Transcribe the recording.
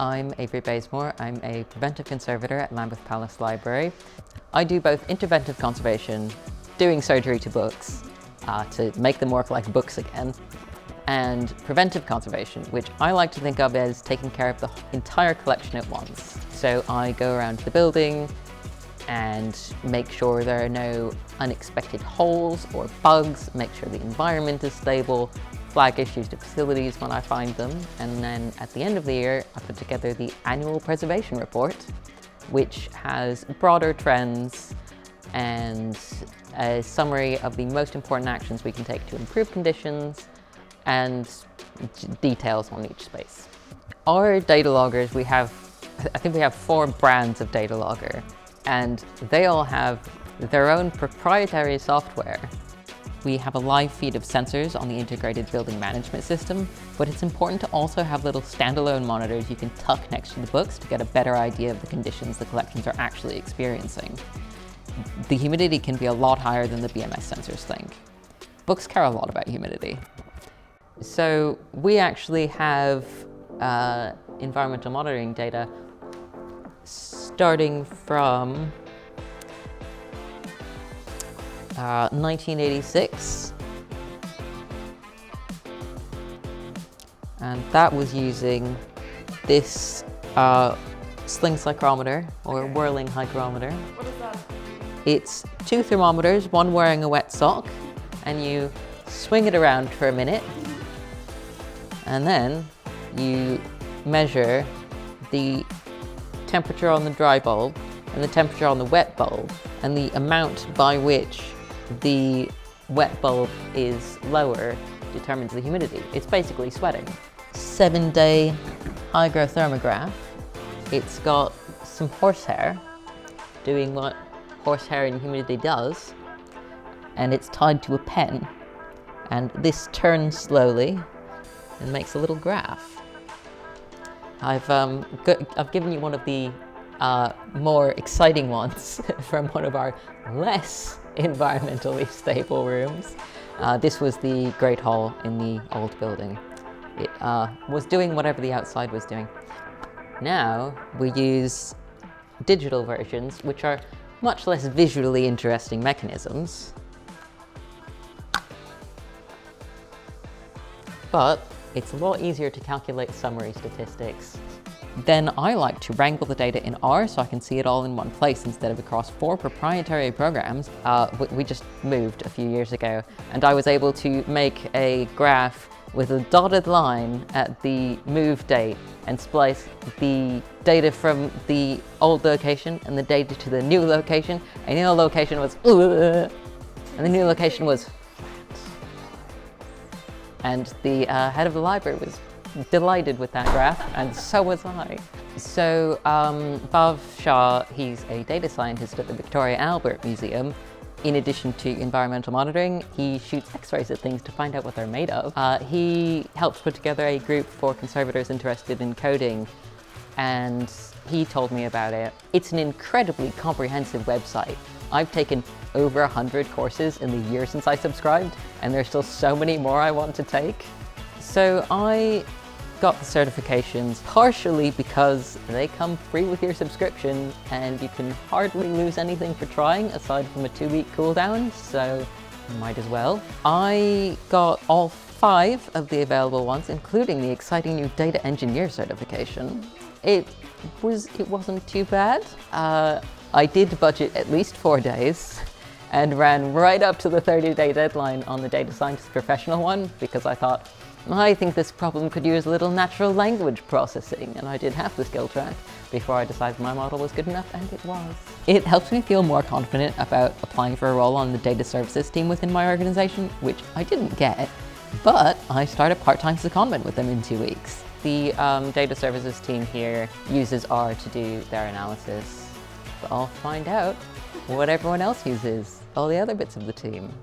I'm Avery Bazemore. I'm a preventive conservator at Lambeth Palace Library. I do both interventive conservation, doing surgery to books to make them work like books again, and preventive conservation, which I like to think of as taking care of the entire collection at once. So I go around the building and make sure there are no unexpected holes or bugs, make sure the environment is stable, flag issues to facilities when I find them, and then at the end of the year I put together the annual preservation report, which has broader trends and a summary of the most important actions we can take to improve conditions and details on each space. Our data loggers, I think we have 4 brands of data logger, and they all have their own proprietary software. We have a live feed of sensors on the integrated building management system, but it's important to also have little standalone monitors you can tuck next to the books to get a better idea of the conditions the collections are actually experiencing. The humidity can be a lot higher than the BMS sensors think. Books care a lot about humidity. So we actually have environmental monitoring data starting from 1986, and that was using this sling psychrometer or whirling hygrometer. What is that? It's 2 thermometers, one wearing a wet sock, and you swing it around for a minute, and then you measure the temperature on the dry bulb and the temperature on the wet bulb, and the amount by which the wet bulb is lower determines the humidity. It's basically sweating. 7-day hygrothermograph. It's got some horsehair doing what horsehair and humidity does, and it's tied to a pen, and this turns slowly and makes a little graph. I've given you one of the more exciting ones from one of our less environmentally stable rooms. This was the Great Hall in the old building. It was doing whatever the outside was doing. Now we use digital versions, which are much less visually interesting mechanisms, but it's a lot easier to calculate summary statistics. Then I like to wrangle the data in R so I can see it all in one place instead of across 4 proprietary programs. We just moved a few years ago, and I was able to make a graph with a dotted line at the move date and splice the data from the old location and the data to the new location, and the old location was and the new location was flat. And the head of the library was delighted with that graph, and so was I. So Bhav Shah, he's a data scientist at the Victoria Albert Museum. In addition to environmental monitoring, he shoots X-rays at things to find out what they're made of. He helps put together a group for conservators interested in coding, and he told me about it. It's an incredibly comprehensive website. I've taken over 100 courses in the year since I subscribed, and there's still so many more I want to take. So I got the certifications partially because they come free with your subscription, and you can hardly lose anything for trying aside from a 2-week cooldown, so might as well. I got all 5 of the available ones, including the exciting new data engineer certification. It wasn't too bad. I did budget at least 4 days and ran right up to the 30-day deadline on the data scientist professional one, because I thought, I think this problem could use a little natural language processing, and I did half the skill track before I decided my model was good enough, and it was. It helps me feel more confident about applying for a role on the data services team within my organization, which I didn't get, but I started part-time secondment with them in 2 weeks. The data services team here uses R to do their analysis, but I'll find out what everyone else uses, all the other bits of the team.